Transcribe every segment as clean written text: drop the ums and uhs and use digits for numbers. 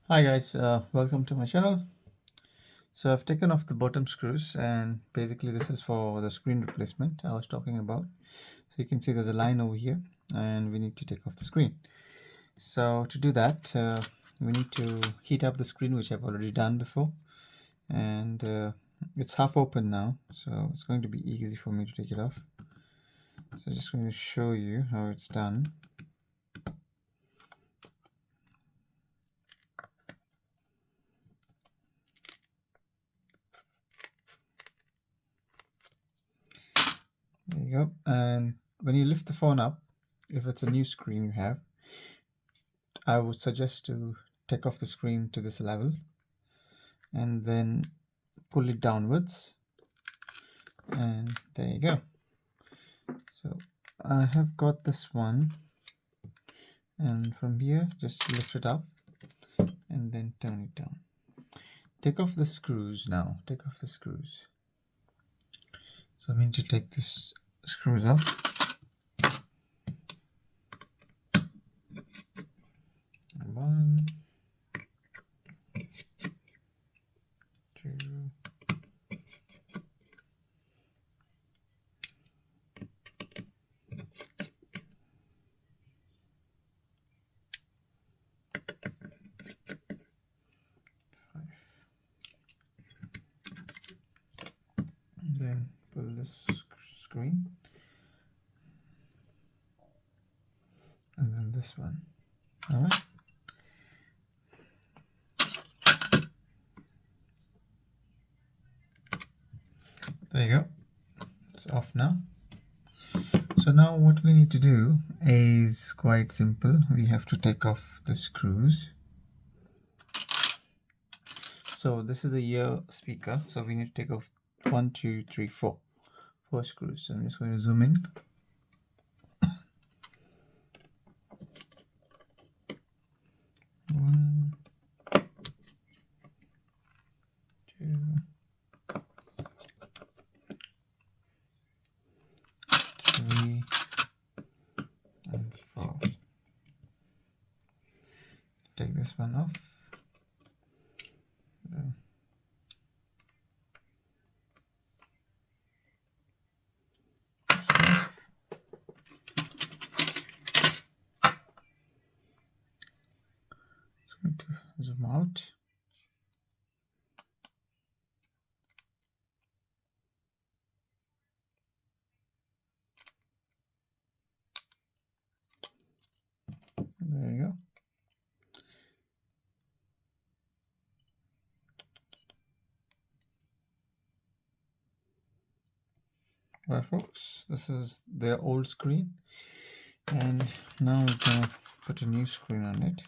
Hi guys, welcome to my channel. So I've taken off the bottom screws and basically this is for the screen replacement I was talking about. So you can see there's a line over here and we need to take off the screen. So to do that, we need to heat up the screen, which I've already done before, and it's half open now, so it's going to be easy for me to take it off. So I'm just going to show you how it's done. There you go. And when you lift the phone up, if it's a new screen you have, I would suggest to take off the screen to this level and then pull it downwards, and there you go. So I have got this one, and from here just lift it up and then turn it down. Take off the screws now. Take off the screws. So we need to take this screws off. One, two, 5. And then pull this screen, and then this one. All right. There you go. It's off now. So now what we need to do is quite simple. We have to take off the screws. So this is a ear speaker, so we need to take off 1, 2, 3, 4 screws. So I'm just going to zoom in. One, two, three, and 4. Take this one off. Then just going to zoom out. There you go. Well, folks, this is their old screen, and now we're gonna put a new screen on it.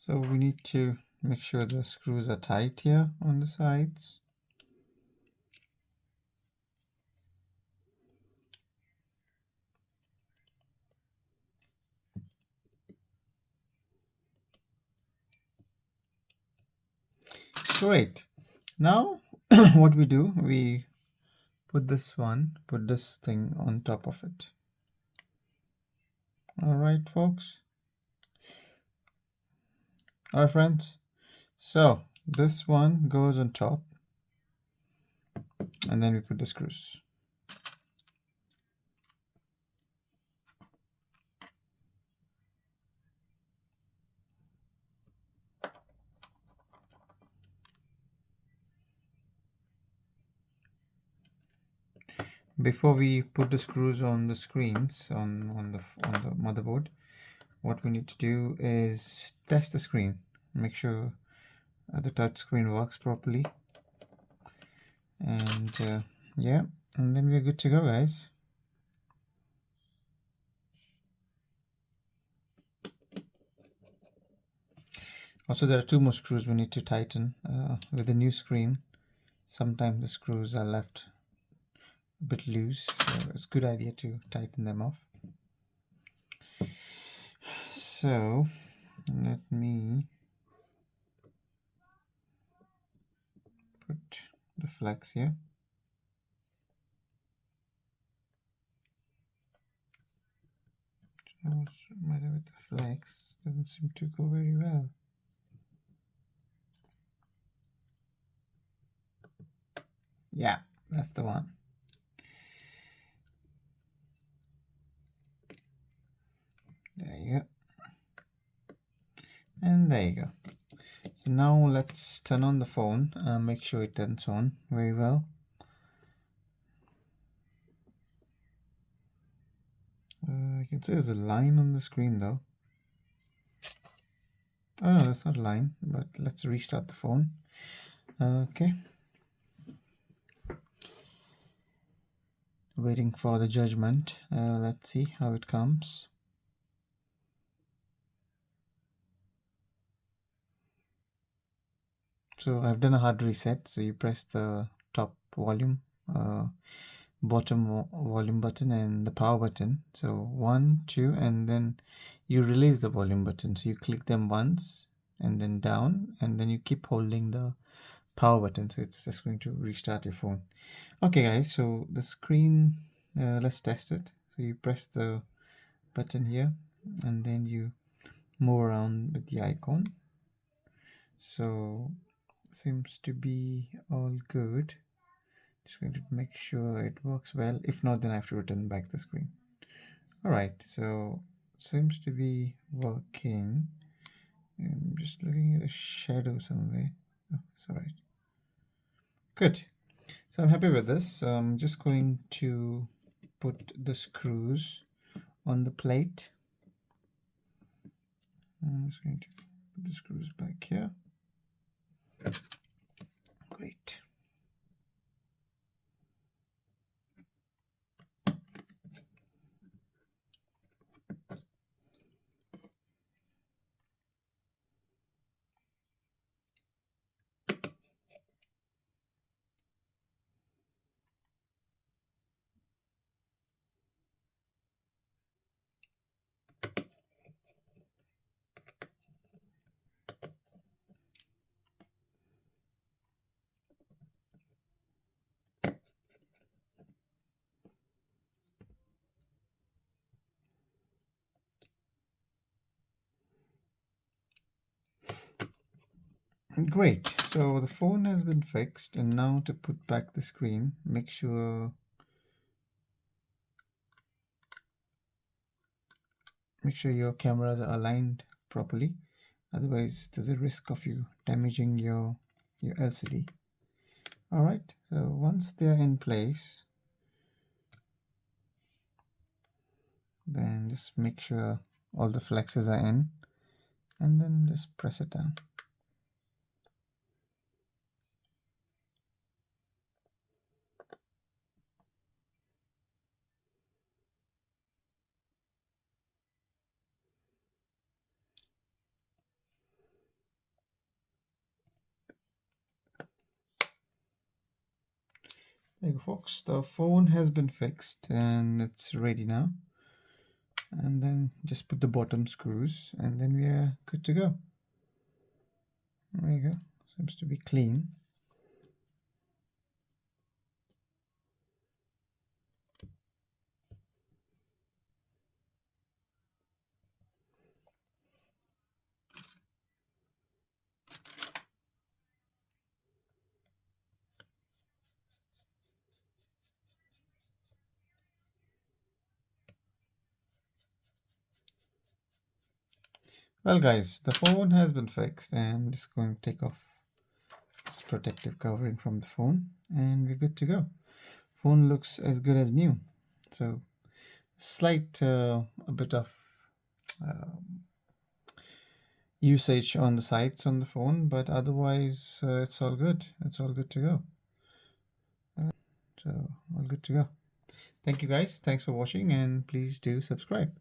So we need to make sure the screws are tight here on the sides. Great. Now what we do, we put this thing on top of it. All right, folks. All right, friends. So this one goes on top, and then we put the screws. before we put the screws on the screens on the motherboard, what we need to do is test the screen, make sure the touch screen works properly, and yeah, and then we're good to go, guys. Also, there are 2 more screws we need to tighten with the new screen. Sometimes the screws are left a bit loose, so it's a good idea to tighten them off. So let me put the flex here. What's the matter with the flex? Doesn't seem to go very well. Yeah, that's the one. There you go. And there you go. So now let's turn on the phone and make sure it turns on very well. I can see there's a line on the screen though. Oh no, that's not a line, but let's restart the phone. Okay. Waiting for the judgment. Let's see how it comes. So I've done a hard reset. So you press the top volume, bottom volume button and the power button. So 1, 2, and then you release the volume button. So you click them once and then down, and then you keep holding the power button. So it's just going to restart your phone. Okay guys, so the screen, let's test it. So you press the button here and then you move around with the icon. So seems to be all good. Just going to make sure it works well. If not, then I have to return back the screen. All right, so seems to be working. I'm just looking at a shadow somewhere. Oh, it's all right. Good. So I'm happy with this. I'm just going to put the screws on the plate. I'm just going to put the screws back here. Great. Great. So the phone has been fixed, and now to put back the screen, make sure your cameras are aligned properly. Otherwise, there's a risk of you damaging your LCD. All right. So once they're in place, then just make sure all the flexes are in, and then just press it down. There you go, folks. The phone has been fixed and it's ready now. And then just put the bottom screws, and then we are good to go. There you go. Seems to be clean. Well guys, the phone has been fixed, and just going to take off this protective covering from the phone, and we're good to go. phone looks as good as new. So slight a bit of usage on the sites on the phone, but otherwise it's all good. It's all good to go. So all good to go. Thank you guys. Thanks for watching, and please do subscribe.